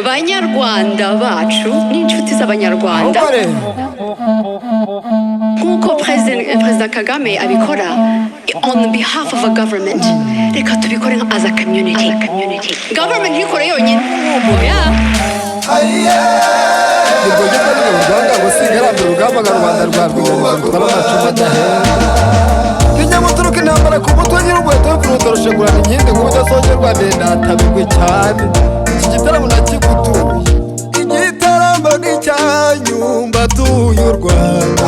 banyarwanda bacu n'inshuti z'abanyarwanda nk'uko Perezida Kagame abikora on behalf of a government, reka tubikore as a community. Government ntikore yonyine. Rwanda gusigara mu rugamba rwa Rwanda rwa rutwara amacumu adahe inyamuturuka intambara ku mutwe nyir'ubweto y'urutoroshe gurana inkindi nk'ubudasongerwa ndendatabigwe cyane iki gitaramo nakigutuye igitaramo ni cyanyu mbatuye u Rwanda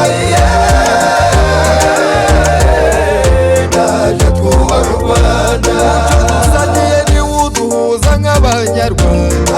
naje twubaka u Rwanda dusangiye niwo uduhuza nk'abanyarwanda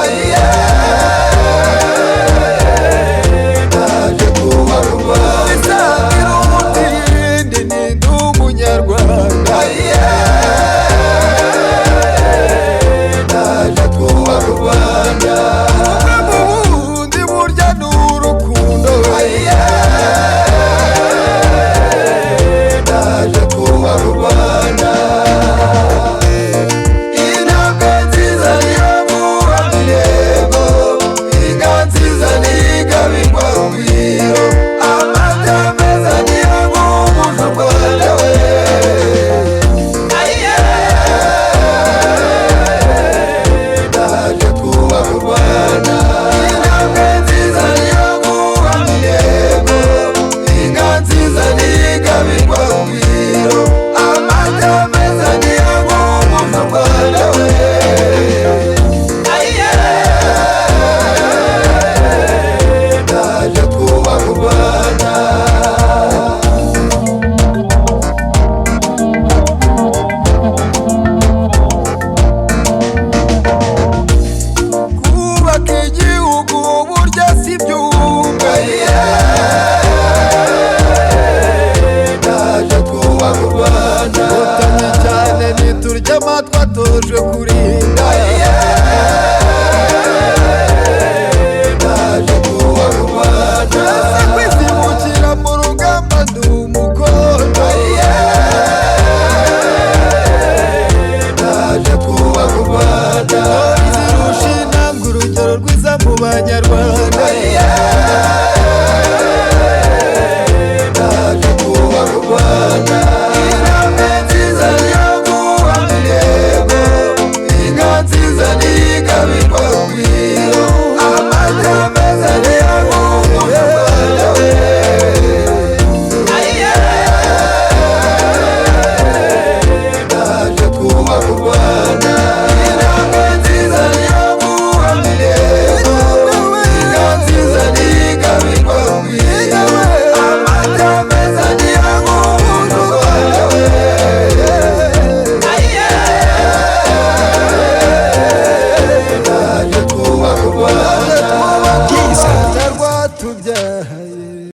twatojwe kurinda naje kuba Rwanda kwizimukira mu rugamba ndi umukono naje kuba Rwanda izirusha intambwe urugero rwiza mu banyarwanda